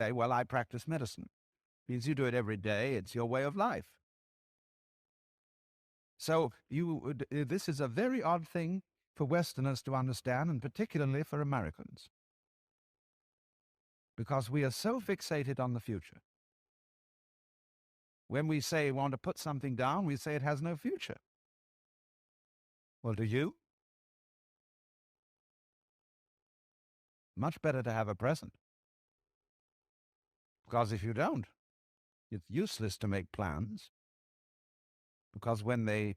say, well, I practice medicine. Means you do it every day. It's your way of life. So this is a very odd thing for Westerners to understand, and particularly for Americans, because we are so fixated on the future. When we say we want to put something down, we say it has no future. Well, do you? Much better to have a present. Because if you don't, it's useless to make plans, because when they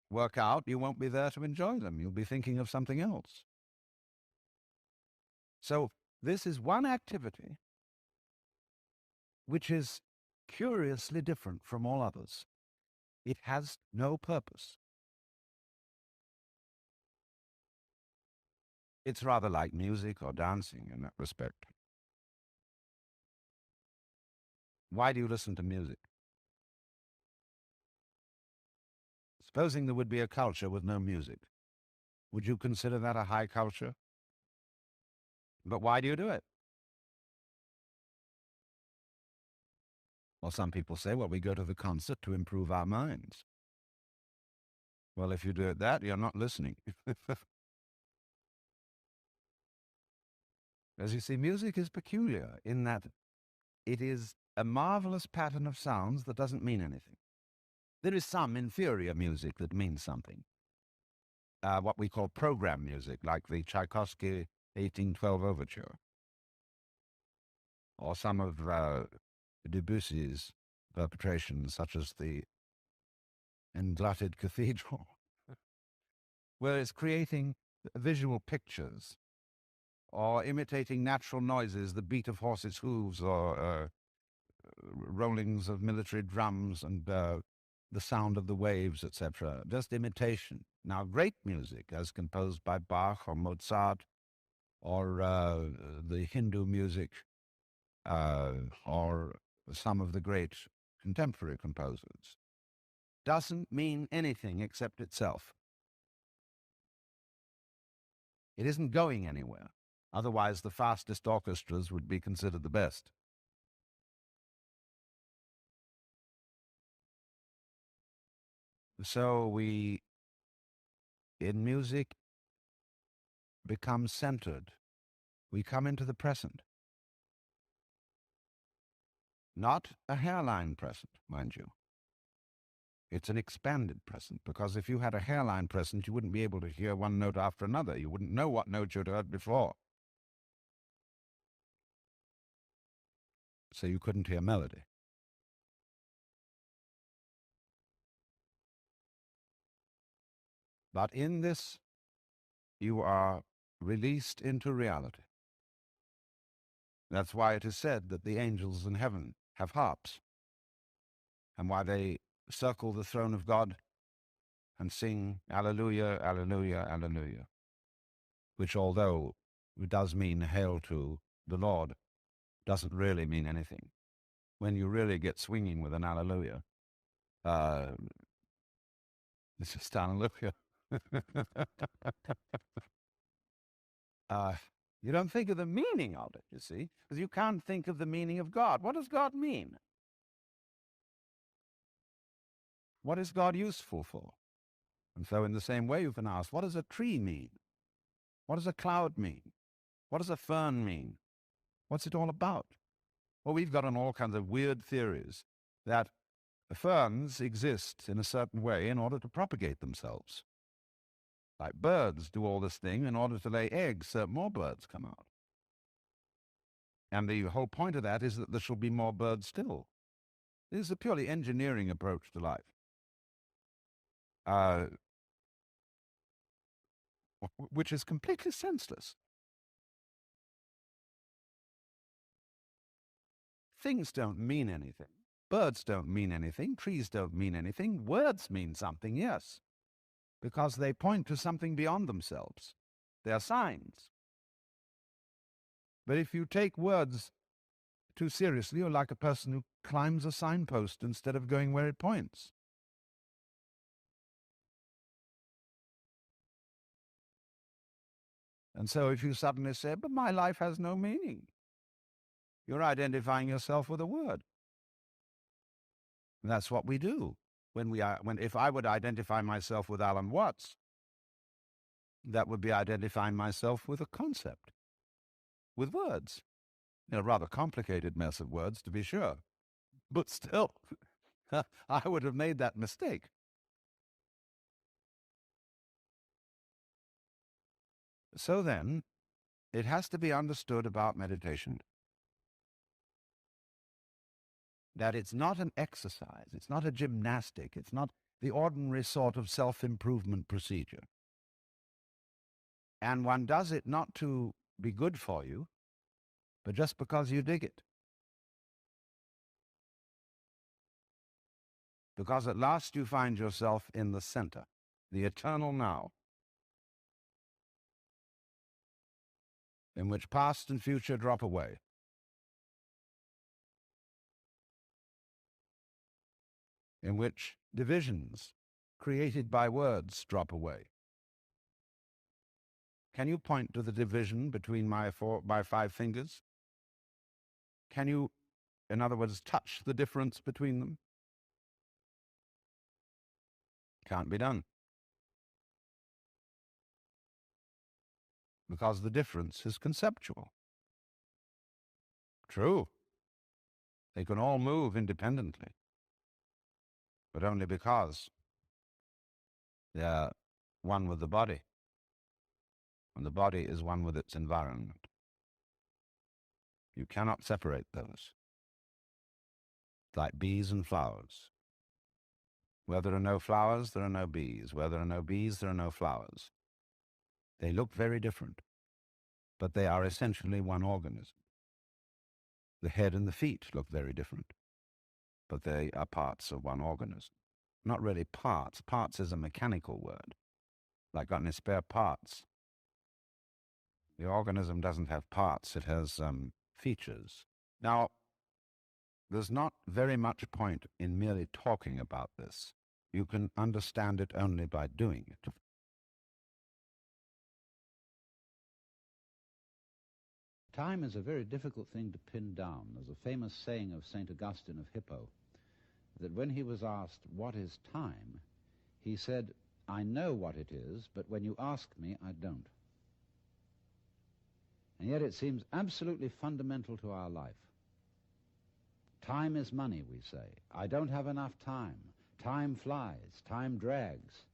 work out, you won't be there to enjoy them. You'll be thinking of something else. So this is one activity which is curiously different from all others. It has no purpose. It's rather like music or dancing in that respect. Why do you listen to music? Supposing there would be a culture with no music, would you consider that a high culture? But why do you do it? Well, some people say, well, we go to the concert to improve our minds. Well, if you do it that, you're not listening. As you see, music is peculiar in that it is a marvelous pattern of sounds that doesn't mean anything. There is some inferior music that means something, what we call program music, like the Tchaikovsky 1812 Overture, or some of Debussy's perpetrations, such as the Englutted Cathedral, where it's creating visual pictures or imitating natural noises, the beat of horses' hooves or rollings of military drums and the sound of the waves, etc. Just imitation. Now, great music, as composed by Bach or Mozart or the Hindu music or some of the great contemporary composers, doesn't mean anything except itself. It isn't going anywhere. Otherwise, the fastest orchestras would be considered the best. So we, in music, become centered. We come into the present. Not a hairline present, mind you. It's an expanded present, because if you had a hairline present, you wouldn't be able to hear one note after another. You wouldn't know what note you'd heard before. So you couldn't hear melody. But in this, you are released into reality. That's why it is said that the angels in heaven have harps, and why they circle the throne of God and sing Alleluia, Alleluia, Alleluia, which, although it does mean hail to the Lord, doesn't really mean anything. When you really get swinging with an Alleluia, uh, it's just Alleluia. uh, you don't think of the meaning of it, you see, because you can't think of the meaning of God. What does God mean? What is God useful for? And so in the same way, you can ask, what does a tree mean? What does a cloud mean? What does a fern mean? What's it all about? Well, we've got on all kinds of weird theories that ferns exist in a certain way in order to propagate themselves. Like birds do all this thing in order to lay eggs so more birds come out. And the whole point of that is that there shall be more birds still. This is a purely engineering approach to life. Uh, which is completely senseless. Things don't mean anything. Birds don't mean anything. Trees don't mean anything. Words mean something, yes, because they point to something beyond themselves. They are signs. But if you take words too seriously, you're like a person who climbs a signpost instead of going where it points. And so if you suddenly say, but my life has no meaning, You're identifying yourself with a word. And that's what we do. If I would identify myself with Alan Watts, that would be identifying myself with a concept, with words. A rather complicated mess of words, to be sure. But still, I would have made that mistake. So then, it has to be understood about meditation that it's not an exercise, it's not a gymnastic, it's not the ordinary sort of self-improvement procedure. And one does it not to be good for you, but just because you dig it. Because at last you find yourself in the center, the eternal now, in which past and future drop away. In which divisions created by words drop away. Can you point to the division between my 5 fingers? Can you, in other words, touch the difference between them? Can't be done. Because the difference is conceptual. True. They can all move independently, but only because they're one with the body, and the body is one with its environment. You cannot separate those. Like bees and flowers. Where there are no flowers, there are no bees. Where there are no bees, there are no flowers. They look very different, but they are essentially one organism. The head and the feet look very different, but they are parts of one organism. Not really parts. Parts is a mechanical word. Like got any spare parts? The organism doesn't have parts. It has features. Now, there's not very much point in merely talking about this. You can understand it only by doing it. Time is a very difficult thing to pin down. There's a famous saying of St. Augustine of Hippo that when he was asked, "What is time?" he said, "I know what it is, but when you ask me, I don't." And yet it seems absolutely fundamental to our life. Time is money, we say. I don't have enough time. Time flies. Time drags.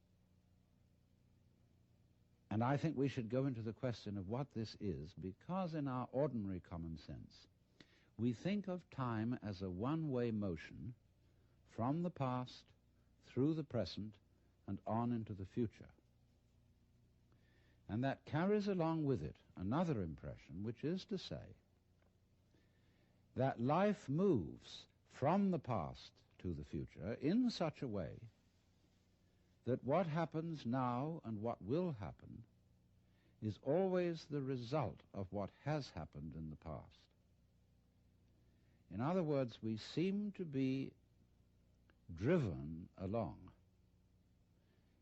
And I think we should go into the question of what this is, because in our ordinary common sense, we think of time as a one-way motion from the past through the present and on into the future. And that carries along with it another impression, which is to say that life moves from the past to the future in such a way that what happens now and what will happen is always the result of what has happened in the past. In other words, we seem to be driven along.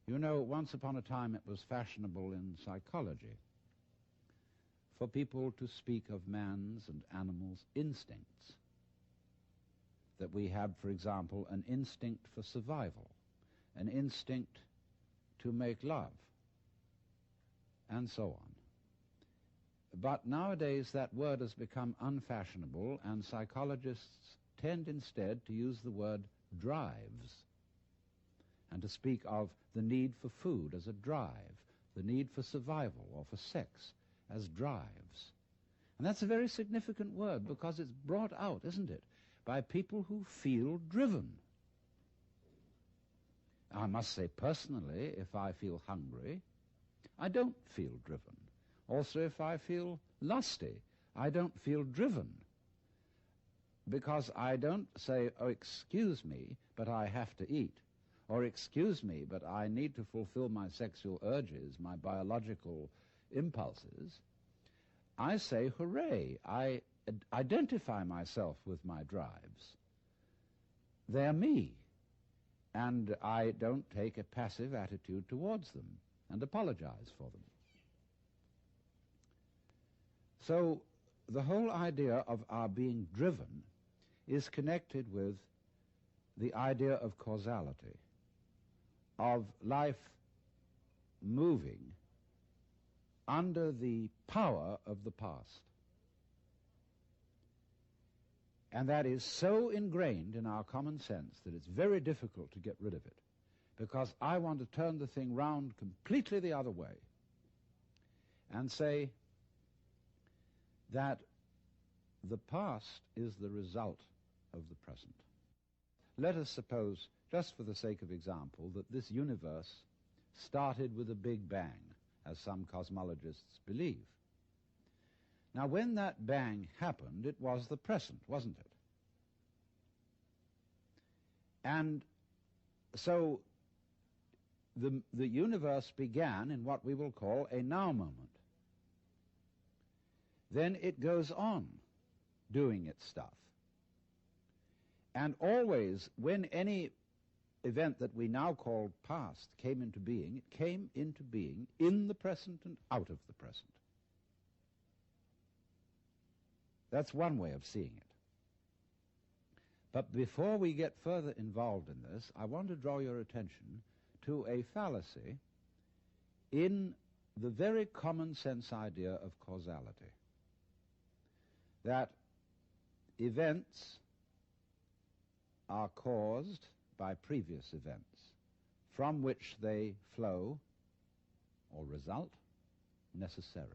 You know, once upon a time it was fashionable in psychology for people to speak of man's and animals' instincts. That we have, for example, an instinct for survival, an instinct to make love, and so on. But nowadays that word has become unfashionable, and psychologists tend instead to use the word drives, and to speak of the need for food as a drive, the need for survival or for sex as drives. And that's a very significant word, because it's brought out, isn't it, by people who feel driven. I must say personally, if I feel hungry, I don't feel driven. Also, if I feel lusty, I don't feel driven, because I don't say, "Oh, excuse me, but I have to eat," or "Excuse me, but I need to fulfill my sexual urges, my biological impulses." I say, "Hooray, I identify myself with my drives. They're me." And I don't take a passive attitude towards them and apologize for them. So the whole idea of our being driven is connected with the idea of causality, of life moving under the power of the past. And that is so ingrained in our common sense that it's very difficult to get rid of it, because I want to turn the thing round completely the other way and say that the past is the result of the present. Let us suppose, just for the sake of example, that this universe started with a big bang, as some cosmologists believe. Now, when that bang happened, it was the present, wasn't it? And so the universe began in what we will call a now moment. Then it goes on doing its stuff. And always, when any event that we now call past came into being, it came into being in the present and out of the present. That's one way of seeing it. But before we get further involved in this, I want to draw your attention to a fallacy in the very common sense idea of causality. That events are caused by previous events, from which they flow or result necessarily.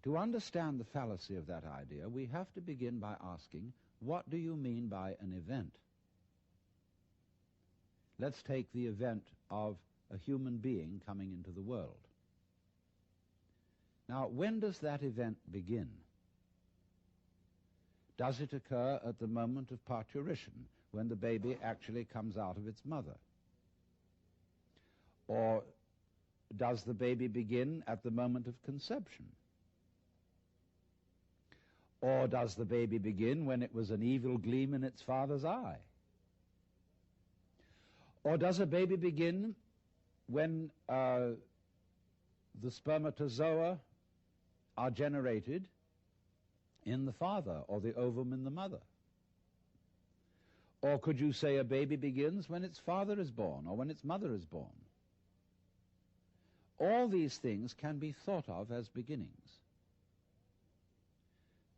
To understand the fallacy of that idea, we have to begin by asking, what do you mean by an event? Let's take the event of a human being coming into the world. Now, when does that event begin? Does it occur at the moment of parturition, when the baby actually comes out of its mother? Or does the baby begin at the moment of conception? Or does the baby begin when it was an evil gleam in its father's eye? Or does a baby begin when the spermatozoa are generated in the father, or the ovum in the mother? Or could you say a baby begins when its father is born, or when its mother is born? All these things can be thought of as beginnings.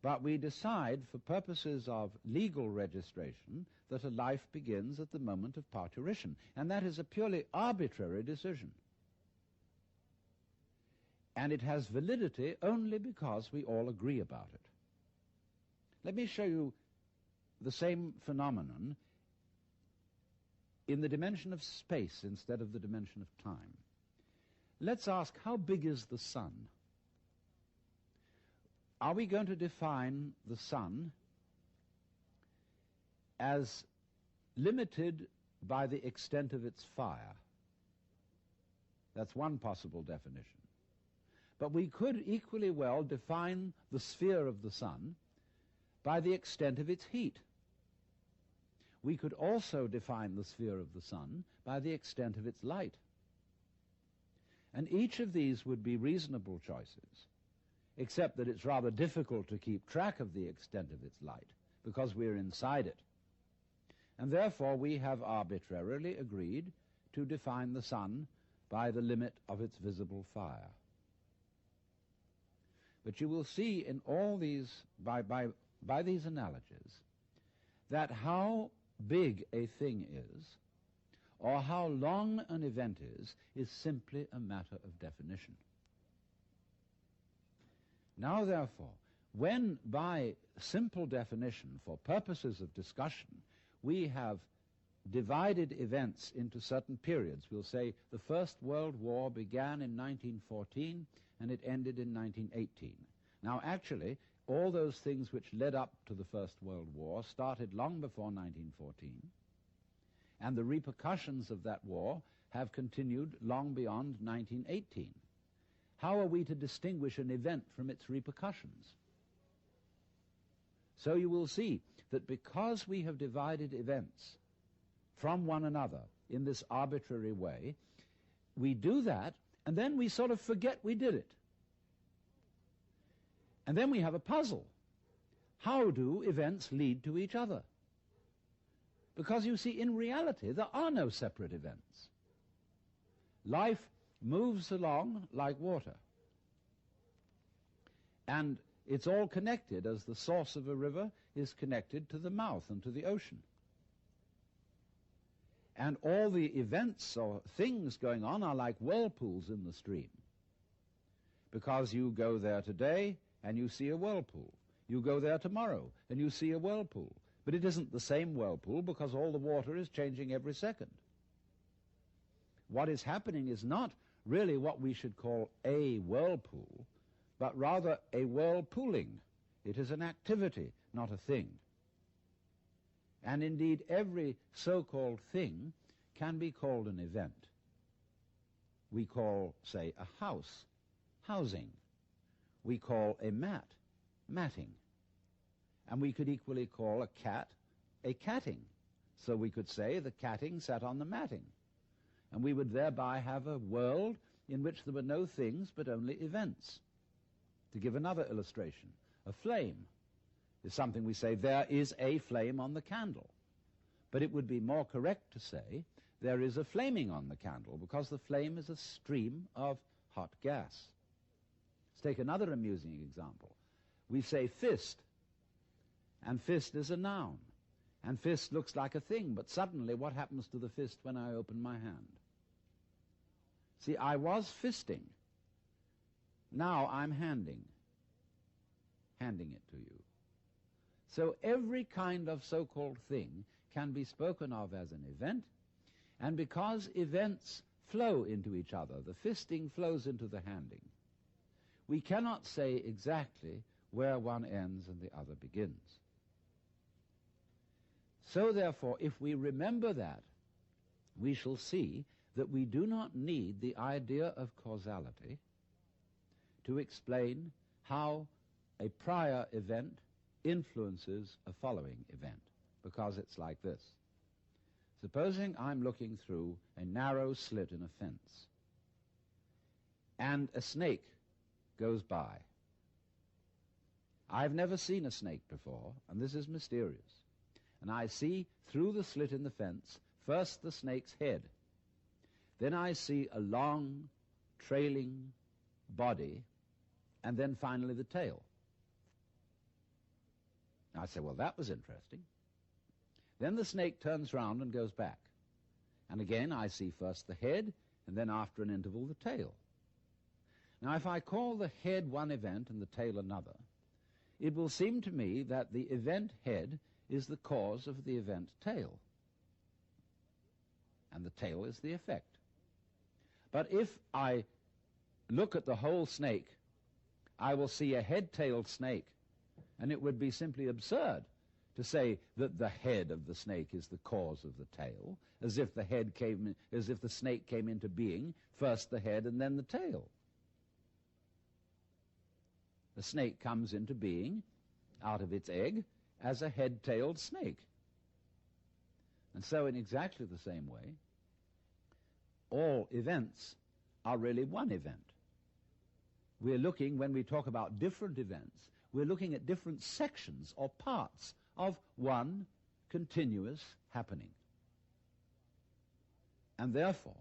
But we decide, for purposes of legal registration, that a life begins at the moment of parturition, and that is a purely arbitrary decision. And it has validity only because we all agree about it. Let me show you the same phenomenon in the dimension of space instead of the dimension of time. Let's ask, how big is the sun? Are we going to define the sun as limited by the extent of its fire? That's one possible definition. But we could equally well define the sphere of the sun by the extent of its heat. We could also define the sphere of the sun by the extent of its light. And each of these would be reasonable choices, except that it's rather difficult to keep track of the extent of its light, because we're inside it. And therefore we have arbitrarily agreed to define the sun by the limit of its visible fire. But you will see in all these, by these analogies, that how big a thing is, or how long an event is simply a matter of definition. Now, therefore, when by simple definition, for purposes of discussion, we have divided events into certain periods, we'll say the First World War began in 1914 and it ended in 1918. Now, actually, all those things which led up to the First World War started long before 1914, and the repercussions of that war have continued long beyond 1918. How are we to distinguish an event from its repercussions? So you will see that because we have divided events from one another in this arbitrary way, we do that, and then we sort of forget we did it. And then we have a puzzle. How do events lead to each other? Because you see, in reality, there are no separate events. Life moves along like water. And it's all connected, as the source of a river is connected to the mouth and to the ocean. And all the events or things going on are like whirlpools in the stream. Because you go there today and you see a whirlpool. You go there tomorrow and you see a whirlpool. But it isn't the same whirlpool because all the water is changing every second. What is happening is not really what we should call a whirlpool, but rather a whirlpooling. It is an activity, not a thing. And indeed, every so-called thing can be called an event. We call, say, a house, housing. We call a mat, matting. And we could equally call a cat, a catting. So we could say the catting sat on the matting. And we would thereby have a world in which there were no things but only events. To give another illustration, a flame is something we say, there is a flame on the candle. But it would be more correct to say, there is a flaming on the candle, because the flame is a stream of hot gas. Let's take another amusing example. We say fist, and fist is a noun. And fist looks like a thing, but suddenly what happens to the fist when I open my hand? See, I was fisting. Now I'm handing it to you. So every kind of so-called thing can be spoken of as an event, and because events flow into each other, the fisting flows into the handing, we cannot say exactly where one ends and the other begins. So therefore, if we remember that, we shall see that we do not need the idea of causality to explain how a prior event influences a following event, because it's like this. Supposing I'm looking through a narrow slit in a fence, and a snake goes by. I've never seen a snake before, and this is mysterious. And I see through the slit in the fence, first the snake's head. Then I see a long, trailing body, and then finally the tail. I say, well, that was interesting. Then the snake turns round and goes back. And again I see first the head, and then after an interval the tail. Now if I call the head one event and the tail another, it will seem to me that the event head is the cause of the event tail, and the tail is the effect. But if I look at the whole snake, I will see a head-tailed snake, and it would be simply absurd to say that the head of the snake is the cause of the tail, as if the snake came into being, first the head and then the tail. The snake comes into being out of its egg as a head-tailed snake. And so in exactly the same way, all events are really one event. We're looking, when we talk about different events, we're looking at different sections or parts of one continuous happening. And therefore,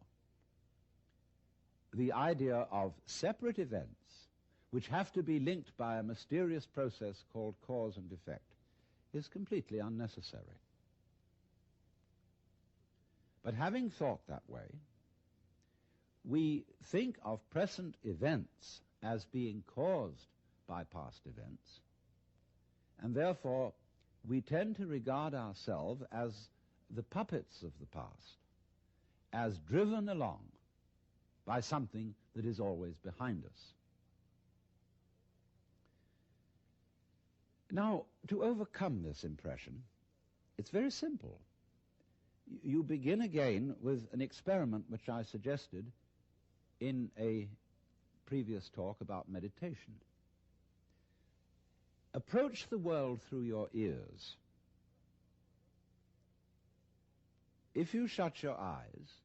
the idea of separate events, which have to be linked by a mysterious process called cause and effect, is completely unnecessary. But having thought that way, we think of present events as being caused by past events, and therefore we tend to regard ourselves as the puppets of the past, as driven along by something that is always behind us. Now, to overcome this impression, it's very simple. You begin again with an experiment which I suggested in a previous talk about meditation. Approach the world through your ears. If you shut your eyes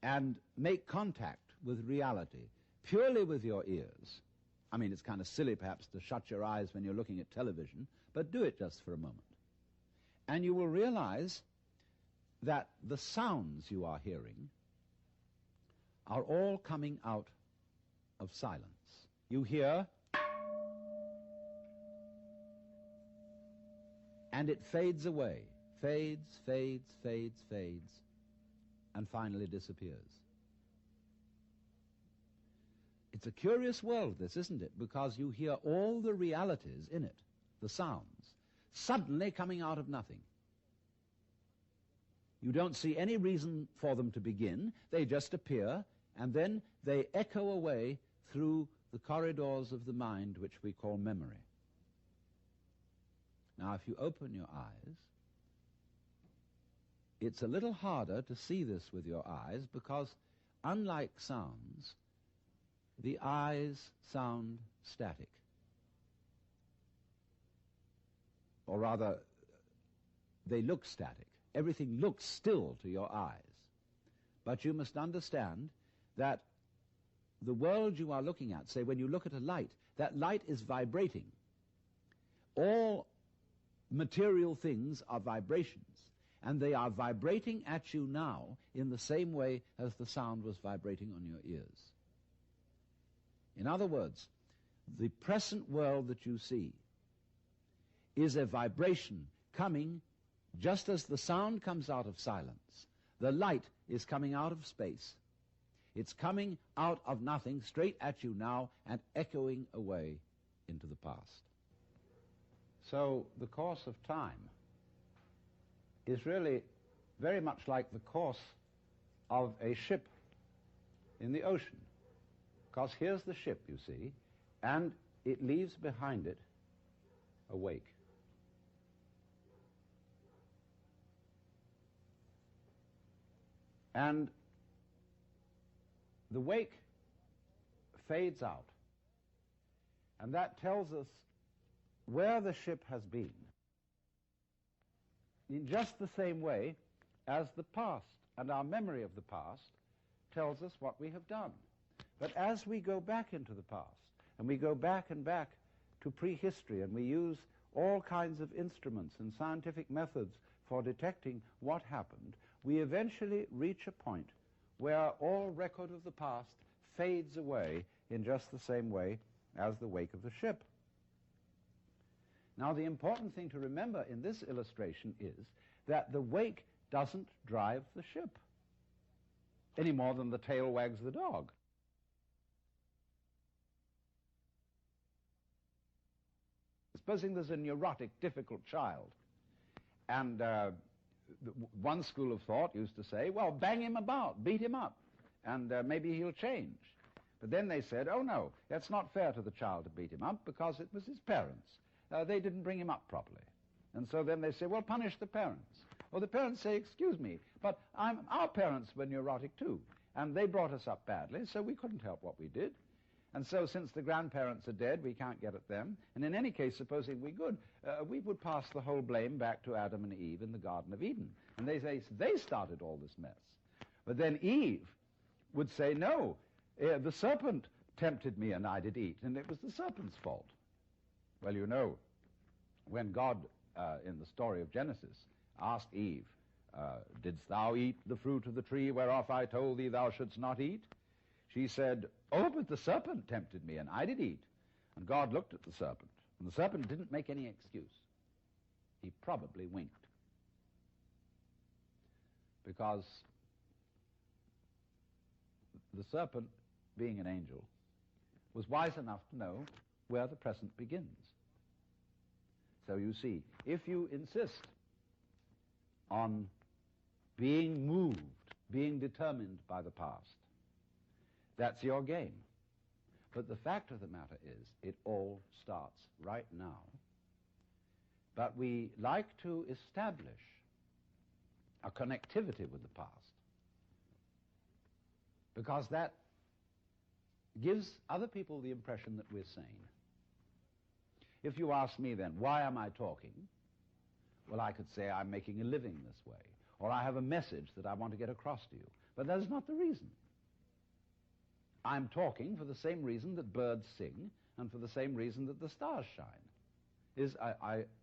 and make contact with reality purely with your ears, I mean, it's kind of silly perhaps to shut your eyes when you're looking at television, but do it just for a moment. And you will realize that the sounds you are hearing are all coming out of silence. You hear, and it fades away, fades, fades, fades, fades, and finally disappears. It's a curious world, this, isn't it? Because you hear all the realities in it, the sounds, suddenly coming out of nothing. You don't see any reason for them to begin. They just appear, and then they echo away through the corridors of the mind, which we call memory. Now, if you open your eyes, it's a little harder to see this with your eyes because, unlike sounds, the eyes sound static. Or rather, they look static. Everything looks still to your eyes. But you must understand that the world you are looking at, say when you look at a light, that light is vibrating. All material things are vibrations, and they are vibrating at you now in the same way as the sound was vibrating on your ears. In other words, the present world that you see is a vibration coming just as the sound comes out of silence. The light is coming out of space. It's coming out of nothing straight at you now and echoing away into the past. So the course of time is really very much like the course of a ship in the ocean. Because here's the ship, you see, and it leaves behind it a wake. And the wake fades out, and that tells us where the ship has been, in just the same way as the past and our memory of the past tells us what we have done. But as we go back into the past, and we go back and back to prehistory, and we use all kinds of instruments and scientific methods for detecting what happened, we eventually reach a point where all record of the past fades away in just the same way as the wake of the ship. Now, the important thing to remember in this illustration is that the wake doesn't drive the ship any more than the tail wags the dog. Supposing there's a neurotic, difficult child, and one school of thought used to say, well, bang him about, beat him up, and maybe he'll change. But then they said, oh no, that's not fair to the child to beat him up because it was his parents. They didn't bring him up properly. And so then they say, well, punish the parents. Well, the parents say, excuse me, but our parents were neurotic too, and they brought us up badly, so we couldn't help what we did. And so since the grandparents are dead, we can't get at them. And in any case, supposing we could, we would pass the whole blame back to Adam and Eve in the Garden of Eden. And they say they started all this mess. But then Eve would say, no, the serpent tempted me and I did eat, and it was the serpent's fault. Well, you know, when God, in the story of Genesis, asked Eve, didst thou eat the fruit of the tree whereof I told thee thou shouldst not eat? She said, oh, but the serpent tempted me, and I did eat. And God looked at the serpent, and the serpent didn't make any excuse. He probably winked. Because the serpent, being an angel, was wise enough to know where the present begins. So you see, if you insist on being moved, being determined by the past, that's your game. But the fact of the matter is, it all starts right now. But we like to establish a connectivity with the past because that gives other people the impression that we're sane. If you ask me then, why am I talking? Well, I could say I'm making a living this way, or I have a message that I want to get across to you. But that is not the reason. I'm talking for the same reason that birds sing, and for the same reason that the stars shine,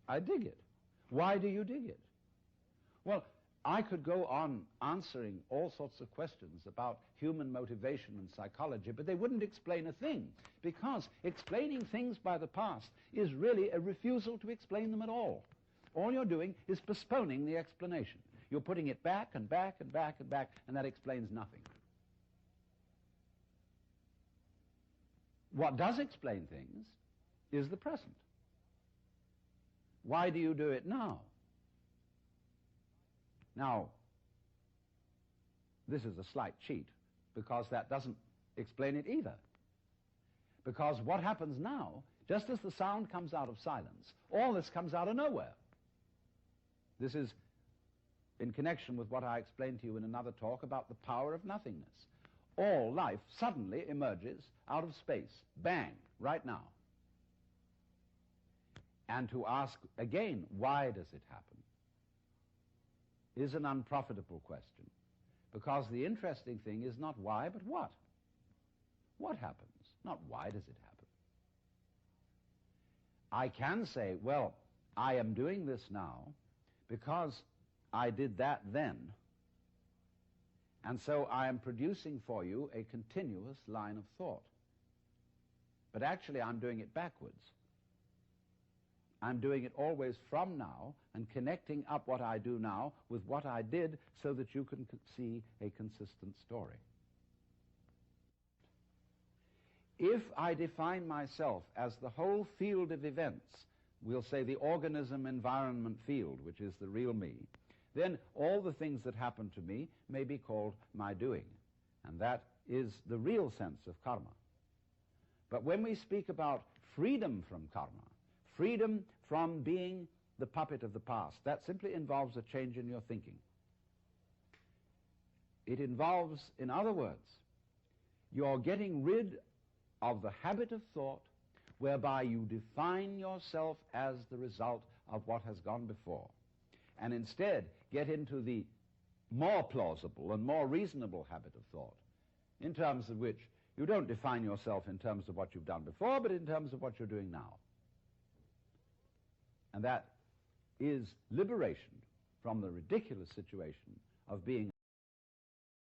I dig it. Why do you dig it? Well, I could go on answering all sorts of questions about human motivation and psychology, but they wouldn't explain a thing, because explaining things by the past is really a refusal to explain them at all. All you're doing is postponing the explanation. You're putting it back and back and back and back, and that explains nothing. What does explain things is the present. Why do you do it now? Now, this is a slight cheat, because that doesn't explain it either. Because what happens now, just as the sound comes out of silence, all this comes out of nowhere. This is in connection with what I explained to you in another talk about the power of nothingness. All life suddenly emerges out of space, bang, right now. And to ask again, why does it happen, is an unprofitable question, because the interesting thing is not why, but what. What happens? Not why does it happen. I can say, well, I am doing this now because I did that then, and so I am producing for you a continuous line of thought. But actually I'm doing it backwards. I'm doing it always from now and connecting up what I do now with what I did so that you can see a consistent story. If I define myself as the whole field of events, we'll say the organism-environment field, which is the real me, then all the things that happen to me may be called my doing, and that is the real sense of karma. But when we speak about freedom from karma, freedom from being the puppet of the past, that simply involves a change in your thinking. It involves, in other words, you're getting rid of the habit of thought whereby you define yourself as the result of what has gone before, and instead get into the more plausible and more reasonable habit of thought, in terms of which you don't define yourself in terms of what you've done before, but in terms of what you're doing now. And that is liberation from the ridiculous situation of being